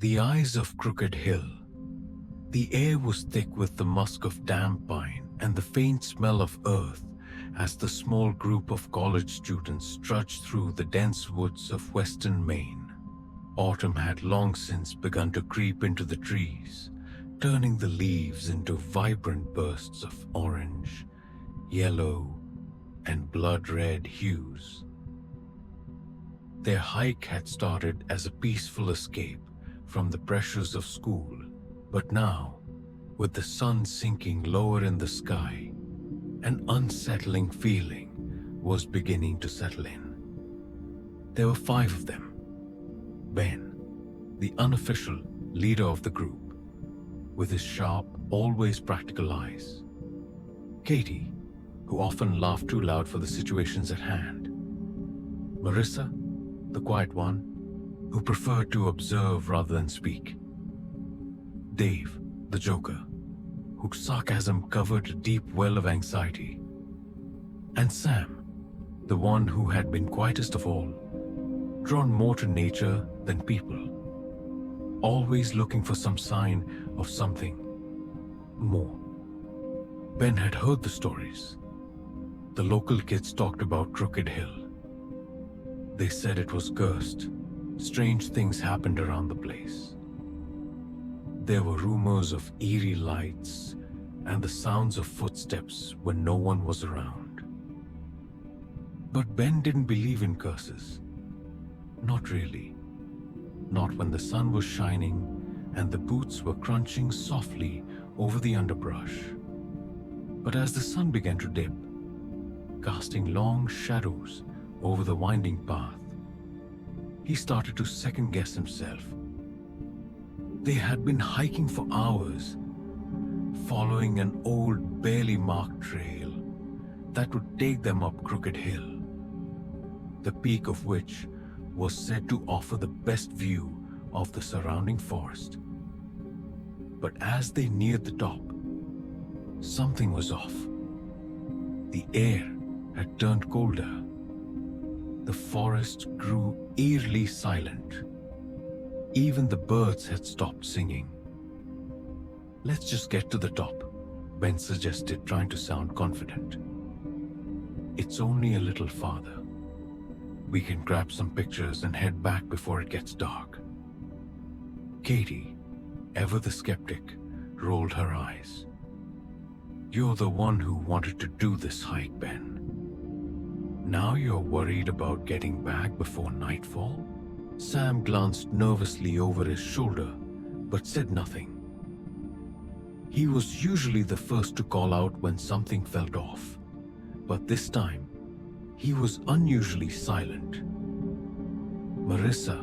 The eyes of Crooked Hill. The air was thick with the musk of damp pine and the faint smell of earth as the small group of college students trudged through the dense woods of western Maine. Autumn had long since begun to creep into the trees, turning the leaves into vibrant bursts of orange, yellow, and blood-red hues. Their hike had started as a peaceful escape from the pressures of school, but now, with the sun sinking lower in the sky, an unsettling feeling was beginning to settle in. There were 5 of them. Ben, the unofficial leader of the group, with his sharp, always practical eyes. Katie, who often laughed too loud for the situations at hand. Marissa, the quiet one, who preferred to observe rather than speak. Dave, the joker, whose sarcasm covered a deep well of anxiety. And Sam, the one who had been quietest of all, drawn more to nature than people, always looking for some sign of something more. Ben had heard the stories. The local kids talked about Crooked Hill. They said it was cursed. Strange things happened around the place. There were rumors of eerie lights and the sounds of footsteps when no one was around. But Ben didn't believe in curses. Not really. Not when the sun was shining and the boots were crunching softly over the underbrush. But as the sun began to dip, casting long shadows over the winding path, he started to second-guess himself. They had been hiking for hours, following an old, barely marked trail that would take them up Crooked Hill, the peak of which was said to offer the best view of the surrounding forest. But as they neared the top, something was off. The air had turned colder. The forest grew eerily silent. Even the birds had stopped singing. "Let's just get to the top," Ben suggested, trying to sound confident. "It's only a little farther. We can grab some pictures and head back before it gets dark." Katie, ever the skeptic, rolled her eyes. "You're the one who wanted to do this hike, Ben. Now you're worried about getting back before nightfall?" Sam glanced nervously over his shoulder, but said nothing. He was usually the first to call out when something felt off, but this time, he was unusually silent. Marissa,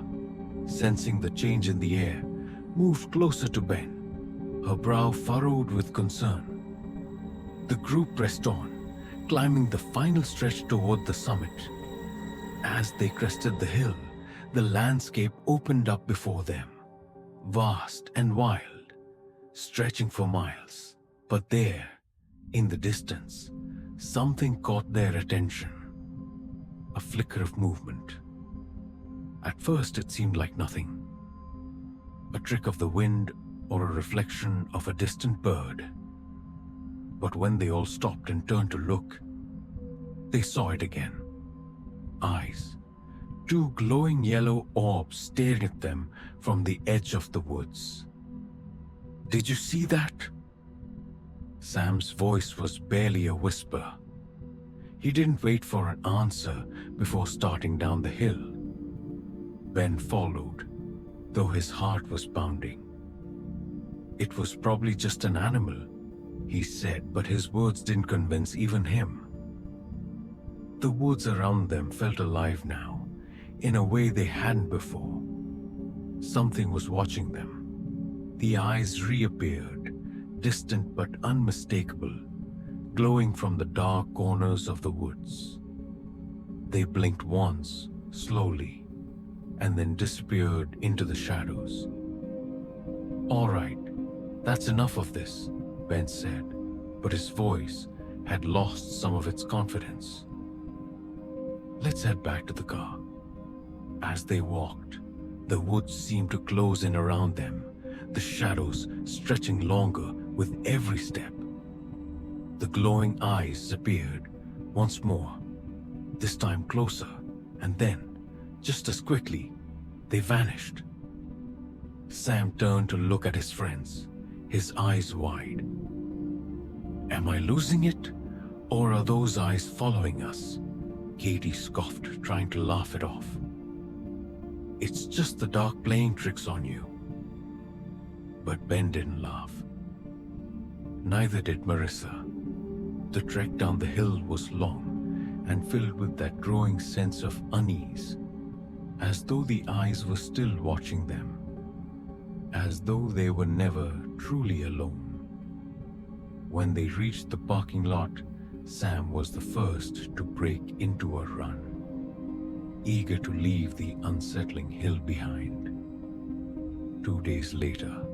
sensing the change in the air, moved closer to Ben, her brow furrowed with concern. The group pressed on, climbing the final stretch toward the summit. As they crested the hill, the landscape opened up before them, vast and wild, stretching for miles. But there, in the distance, something caught their attention. A flicker of movement. At first it seemed like nothing. A trick of the wind or a reflection of a distant bird. But when they all stopped and turned to look, they saw it again. Eyes. 2 glowing yellow orbs staring at them from the edge of the woods. "Did you see that?" Sam's voice was barely a whisper. He didn't wait for an answer before starting down the hill. Ben followed, though his heart was pounding. "It was probably just an animal," he said, but his words didn't convince even him. The woods around them felt alive now, in a way they hadn't before. Something was watching them. The eyes reappeared, distant but unmistakable, glowing from the dark corners of the woods. They blinked once, slowly, and then disappeared into the shadows. "All right, that's enough of this," Ben said, but his voice had lost some of its confidence. "Let's head back to the car." As they walked, The woods seemed to close in around them, the shadows stretching longer with every step. The glowing eyes appeared once more, this time closer, and then, just as quickly, they vanished. Sam turned to look at his friends, his eyes wide. "Am I losing it? Or are those eyes following us?" Katie scoffed, trying to laugh it off. "It's just the dark playing tricks on you." But Ben didn't laugh. Neither did Marissa. The trek down the hill was long and filled with that growing sense of unease, as though the eyes were still watching them, as though they were never truly alone. When they reached the parking lot, Sam was the first to break into a run, eager to leave the unsettling hill behind. 2 days later,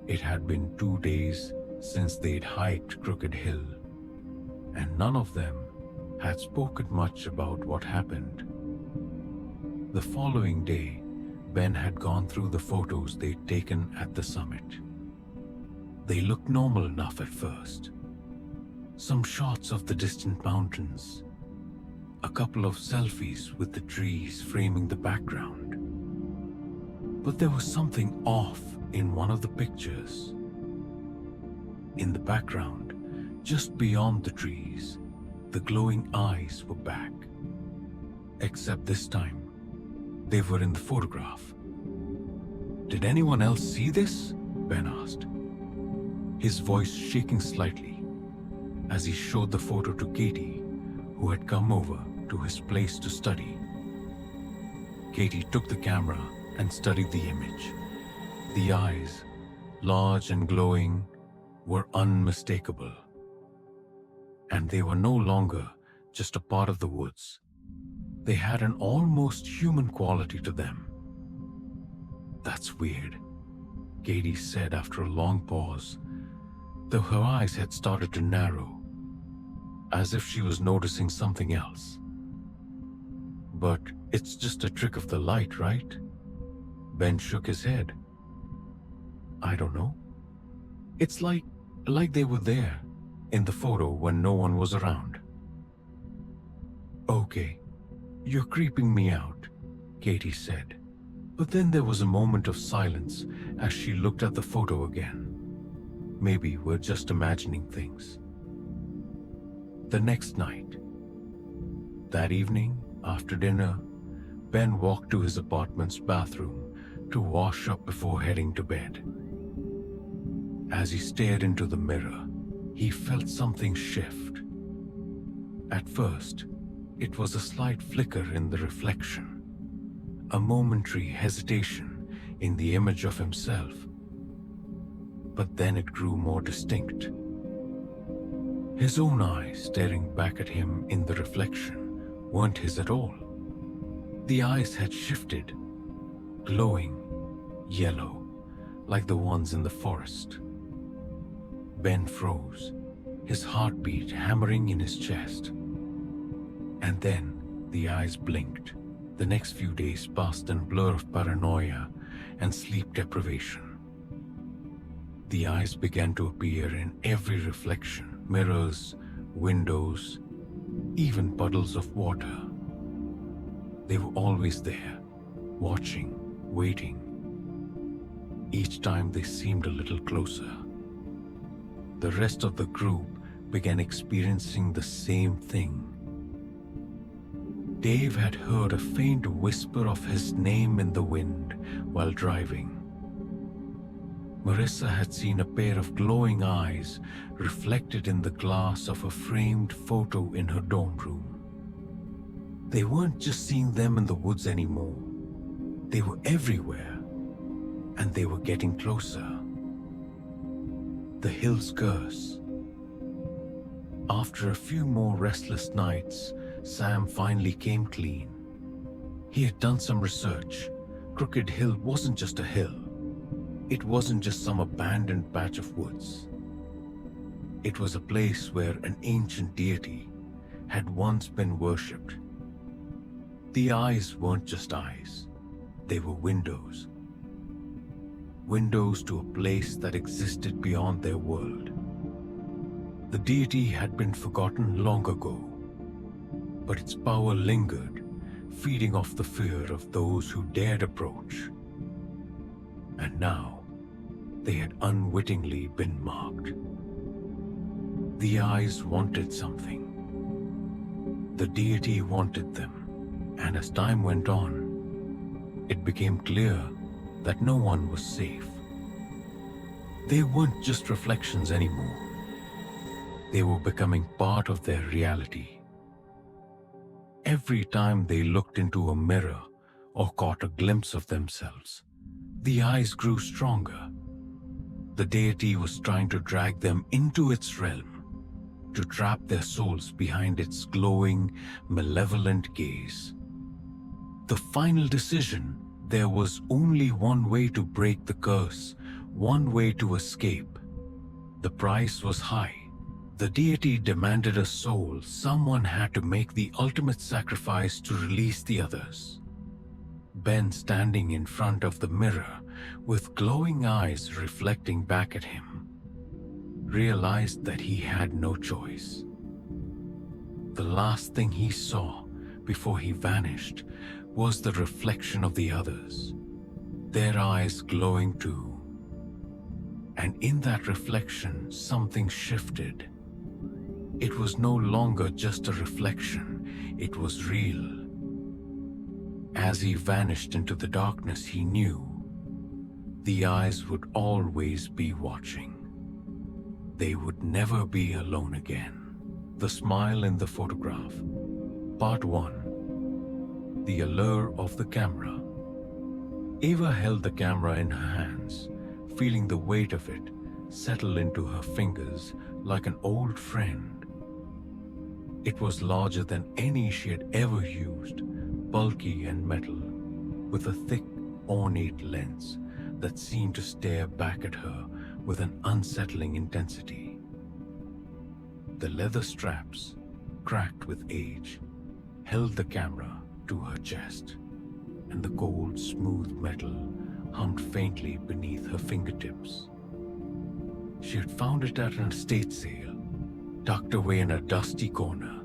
it had been 2 days since they'd hiked Crooked Hill, and none of them had spoken much about what happened. The following day, Ben had gone through the photos they'd taken at the summit. They looked normal enough at first. Some shots of the distant mountains, a couple of selfies with the trees framing the background. But there was something off in one of the pictures. In the background, just beyond the trees, the glowing eyes were back. Except this time, they were in the photograph. "Did anyone else see this?" Ben asked, his voice shaking slightly as he showed the photo to Katie, who had come over to his place to study. Katie took the camera and studied the image. The eyes, large and glowing, were unmistakable. And they were no longer just a part of the woods. They had an almost human quality to them. "That's weird," Katie said after a long pause, though her eyes had started to narrow, as if she was noticing something else. "But it's just a trick of the light, right?" Ben shook his head. "I don't know. It's like they were there in the photo when no one was around." "Okay, you're creeping me out," Katie said. But then there was a moment of silence as she looked at the photo again. Maybe we're just imagining things. The next night. That evening, after dinner, Ben walked to his apartment's bathroom to wash up before heading to bed. As he stared into the mirror, he felt something shift. At first, it was a slight flicker in the reflection, a momentary hesitation in the image of himself. But then it grew more distinct. His own eyes staring back at him in the reflection weren't his at all. The eyes had shifted, glowing, yellow, like the ones in the forest. Ben froze, his heartbeat hammering in his chest. And then the eyes blinked. The next few days passed in a blur of paranoia and sleep deprivation. The eyes began to appear in every reflection, mirrors, windows, even puddles of water. They were always there, watching, waiting. Each time they seemed a little closer. The rest of the group began experiencing the same thing. Dave had heard a faint whisper of his name in the wind while driving. Marissa had seen a pair of glowing eyes reflected in the glass of a framed photo in her dorm room. They weren't just seeing them in the woods anymore. They were everywhere, and they were getting closer. The Hill's Curse. After a few more restless nights, Sam finally came clean. He had done some research. Crooked Hill wasn't just a hill. It wasn't just some abandoned patch of woods. It was a place where an ancient deity had once been worshipped. The eyes weren't just eyes. They were windows. Windows to a place that existed beyond their world. The deity had been forgotten long ago, but its power lingered, feeding off the fear of those who dared approach. And now, they had unwittingly been marked. The eyes wanted something. The deity wanted them, and as time went on, it became clear that no one was safe. They weren't just reflections anymore. They were becoming part of their reality. Every time they looked into a mirror or caught a glimpse of themselves, the eyes grew stronger. The deity was trying to drag them into its realm, to trap their souls behind its glowing, malevolent gaze. The final decision: there was only one way to break the curse, one way to escape. The price was high. The deity demanded a soul. Someone had to make the ultimate sacrifice to release the others. Ben, standing in front of the mirror, with glowing eyes reflecting back at him, realized that he had no choice. The last thing he saw before he vanished was the reflection of the others, their eyes glowing too. And in that reflection, something shifted. It was no longer just a reflection, it was real. As he vanished into the darkness, he knew the eyes would always be watching. They would never be alone again. The smile in the photograph. Part 1. The allure of the camera. Eva held the camera in her hands, feeling the weight of it settle into her fingers like an old friend. It was larger than any she had ever used, bulky and metal, with a thick, ornate lens that seemed to stare back at her with an unsettling intensity. The leather straps, cracked with age, held the camera to her chest, and the cold, smooth metal hummed faintly beneath her fingertips. She had found it at an estate sale, tucked away in a dusty corner,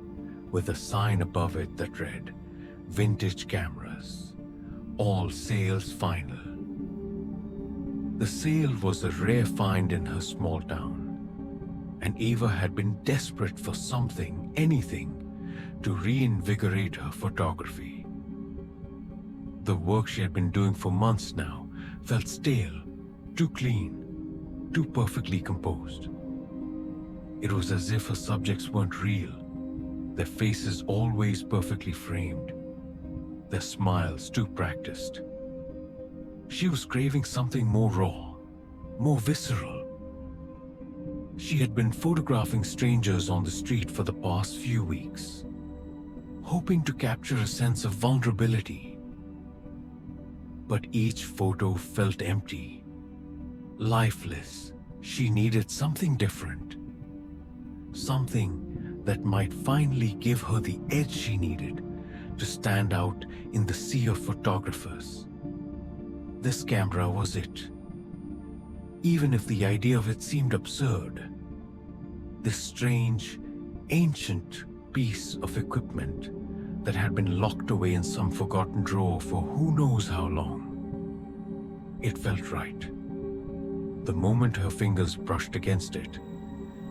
with a sign above it that read, "Vintage cameras, all sales final." The sale was a rare find in her small town, and Eva had been desperate for something, anything, to reinvigorate her photography. The work she had been doing for months now felt stale, too clean, too perfectly composed. It was as if her subjects weren't real, their faces always perfectly framed, their smiles too practiced. She was craving something more raw, more visceral. She had been photographing strangers on the street for the past few weeks, hoping to capture a sense of vulnerability. But each photo felt empty, lifeless. She needed something different, something that might finally give her the edge she needed to stand out in the sea of photographers. This camera was it. Even if the idea of it seemed absurd, this strange, ancient piece of equipment that had been locked away in some forgotten drawer for who knows how long. It felt right. The moment her fingers brushed against it,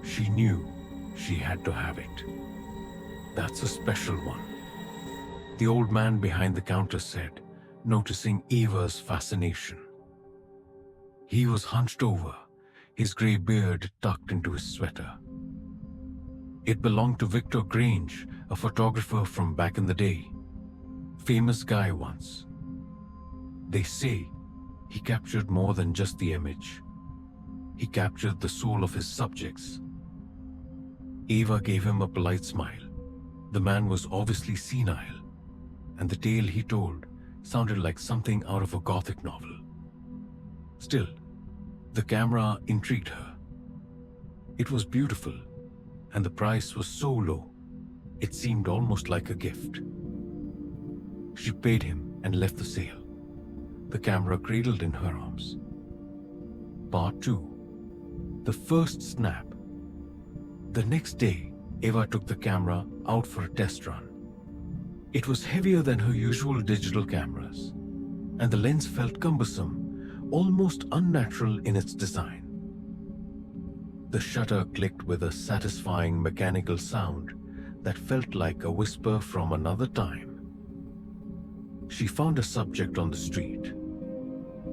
she knew she had to have it. "That's a special one," the old man behind the counter said, noticing Eva's fascination. He was hunched over, his grey beard tucked into his sweater. It belonged to Victor Grange, a photographer from back in the day. Famous guy once. They say he captured more than just the image. He captured the soul of his subjects. Eva gave him a polite smile. The man was obviously senile, and the tale he told sounded like something out of a Gothic novel. Still, the camera intrigued her. It was beautiful, and the price was so low, it seemed almost like a gift. She paid him and left the sale. the camera cradled in her arms. Part 2. The first snap. The next day, Eva took the camera out for a test run. It was heavier than her usual digital cameras, and the lens felt cumbersome, almost unnatural in its design. The shutter clicked with a satisfying mechanical sound that felt like a whisper from another time. She found a subject on the street,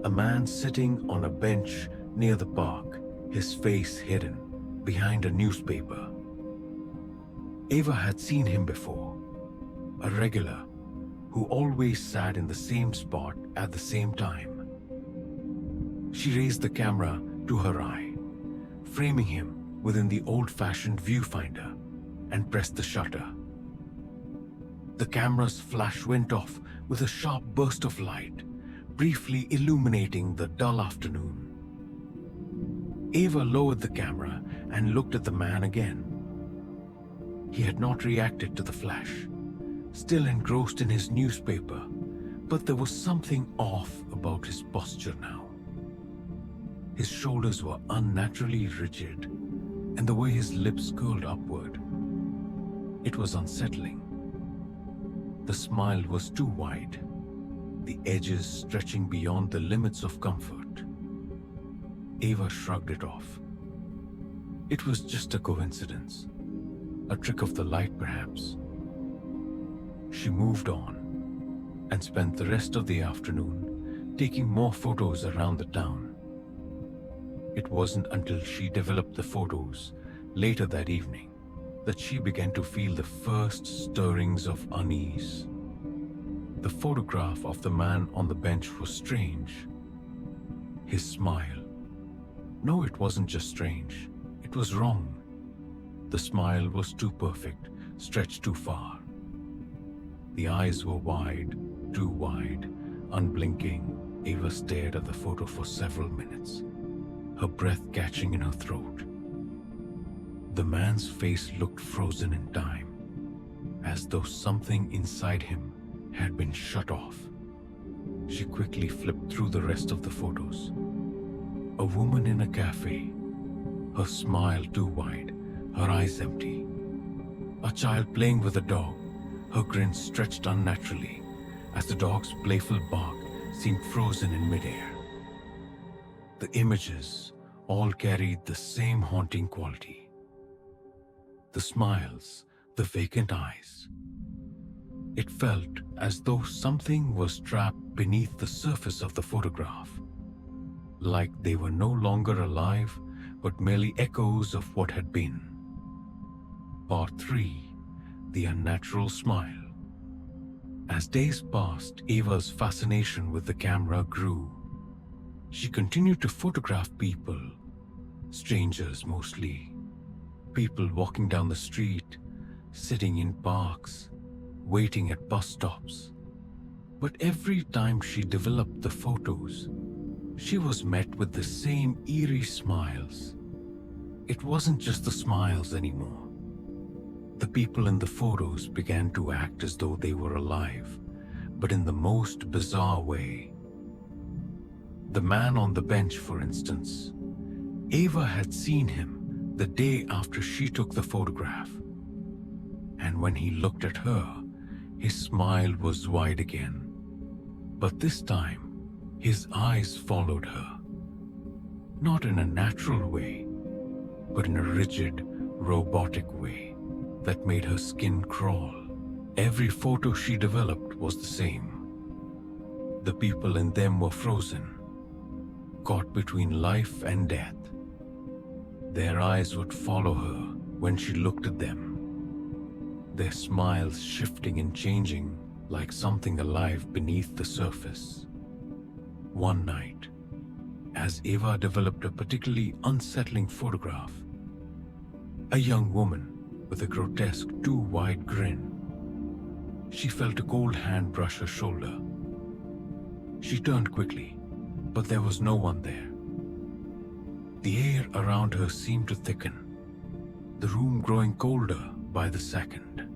a man sitting on a bench near the park, his face hidden behind a newspaper. Eva had seen him before, a regular who always sat in the same spot at the same time. She raised the camera to her eye, framing him within the old-fashioned viewfinder, and pressed the shutter. The camera's flash went off with a sharp burst of light, briefly illuminating the dull afternoon. Eva lowered the camera and looked at the man again. He had not reacted to the flash, still engrossed in his newspaper, but there was something off about his posture now. His shoulders were unnaturally rigid, and the way his lips curled upward. It was unsettling. The smile was too wide, the edges stretching beyond the limits of comfort. Eva shrugged it off. It was just a coincidence, a trick of the light perhaps. She moved on and spent the rest of the afternoon taking more photos around the town. It wasn't until she developed the photos later that evening that she began to feel the first stirrings of unease. The photograph of the man on the bench was strange. His smile. No, it wasn't just strange. It was wrong. The smile was too perfect, stretched too far. The eyes were wide, too wide, unblinking. Eva stared at the photo for several minutes, her breath catching in her throat. The man's face looked frozen in time, as though something inside him had been shut off. She quickly flipped through the rest of the photos. A woman in a cafe, her smile too wide, her eyes empty. A child playing with a dog, her grin stretched unnaturally, as the dog's playful bark seemed frozen in midair. The images all carried the same haunting quality. The smiles, the vacant eyes. It felt as though something was trapped beneath the surface of the photograph, like they were no longer alive, but merely echoes of what had been. Part 3. The unnatural smile. As days passed, Eva's fascination with the camera grew. She continued to photograph people, strangers mostly, people walking down the street, sitting in parks, waiting at bus stops. But every time she developed the photos, she was met with the same eerie smiles. It wasn't just the smiles anymore. The people in the photos began to act as though they were alive, but in the most bizarre way. The man on the bench, for instance. Eva had seen him the day after she took the photograph. And when he looked at her, his smile was wide again. But this time, his eyes followed her. Not in a natural way, but in a rigid, robotic way that made her skin crawl. Every photo she developed was the same. The people in them were frozen, caught between life and death. Their eyes would follow her when she looked at them, their smiles shifting and changing like something alive beneath the surface. One night, as Eva developed a particularly unsettling photograph, a young woman with a grotesque, too wide grin. She felt a cold hand brush her shoulder. She turned quickly, but there was no one there. The air around her seemed to thicken, the room growing colder by the second.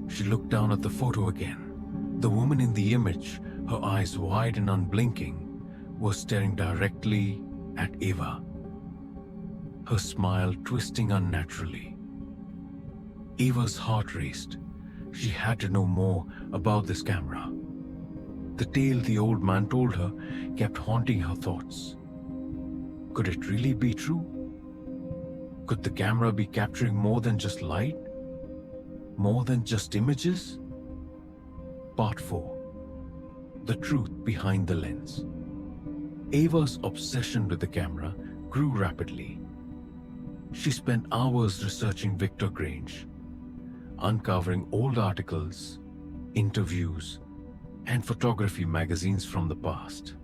She looked down at the photo again. The woman in the image, her eyes wide and unblinking, was staring directly at Eva, her smile twisting unnaturally. Eva's heart raced. She had to know more about this camera. The tale the old man told her kept haunting her thoughts. Could it really be true? Could the camera be capturing more than just light? More than just images? Part 4. The truth behind the lens. Eva's obsession with the camera grew rapidly. She spent hours researching Victor Grange, uncovering old articles, interviews, and photography magazines from the past.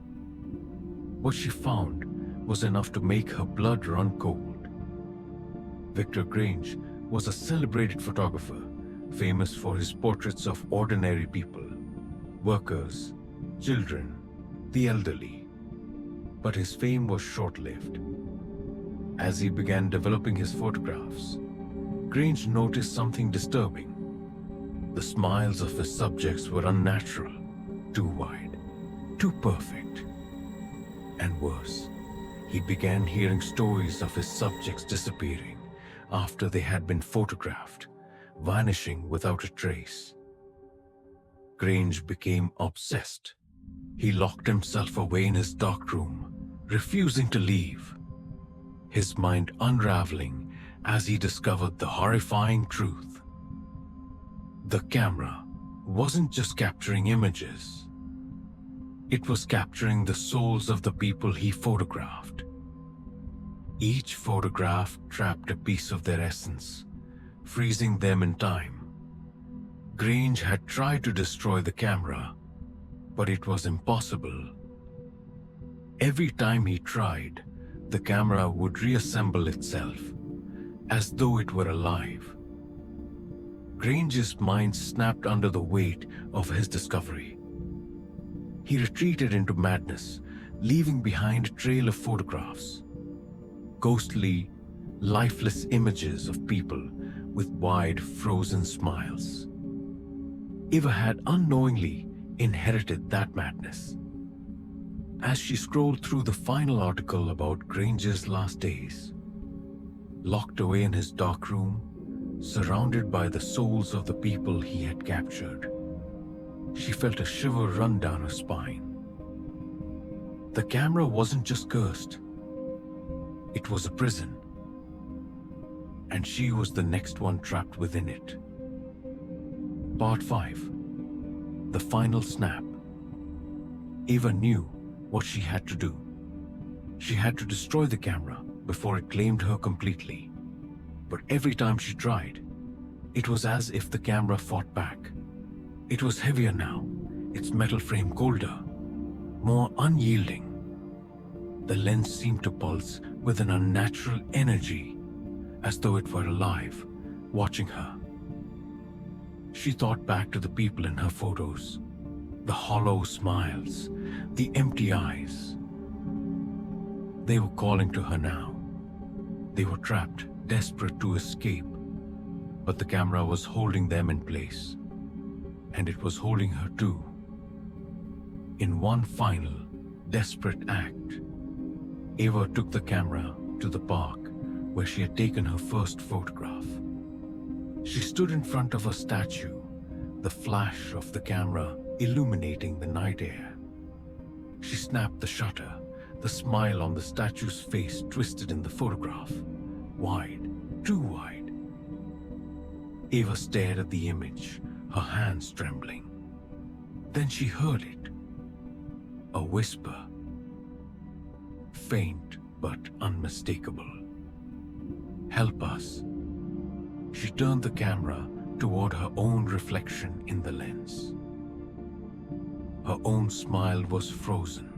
What she found was enough to make her blood run cold. Victor Grange was a celebrated photographer, famous for his portraits of ordinary people, workers, children, the elderly. But his fame was short-lived. As he began developing his photographs, Grange noticed something disturbing. The smiles of his subjects were unnatural, too wide, too perfect. And worse, he began hearing stories of his subjects disappearing after they had been photographed, vanishing without a trace. Grange became obsessed. He locked himself away in his dark room, refusing to leave, his mind unraveling as he discovered the horrifying truth. The camera wasn't just capturing images. It was capturing the souls of the people he photographed. Each photograph trapped a piece of their essence, freezing them in time. Grange had tried to destroy the camera, but it was impossible. Every time he tried, the camera would reassemble itself, as though it were alive. Grange's mind snapped under the weight of his discovery. He retreated into madness, leaving behind a trail of photographs. Ghostly, lifeless images of people with wide, frozen smiles. Eva had unknowingly inherited that madness. As she scrolled through the final article about Grange's last days, locked away in his dark room, surrounded by the souls of the people he had captured, she felt a shiver run down her spine. The camera wasn't just cursed. It was a prison, and she was the next one trapped within it. Part 5. The final snap. Eva knew what she had to do. She had to destroy the camera before it claimed her completely. But every time she tried, it was as if the camera fought back. It was heavier now, its metal frame colder, more unyielding. The lens seemed to pulse with an unnatural energy, as though it were alive, watching her. She thought back to the people in her photos, the hollow smiles, the empty eyes. They were calling to her now. They were trapped, desperate to escape, but the camera was holding them in place, and it was holding her too. In one final, desperate act, Eva took the camera to the park where she had taken her first photograph. She stood in front of a statue, the flash of the camera illuminating the night air. She snapped the shutter, the smile on the statue's face twisted in the photograph, wide, too wide. Eva stared at the image, her hands trembling. Then she heard it. A whisper. Faint but unmistakable. Help us. She turned the camera toward her own reflection in the lens. Her own smile was frozen.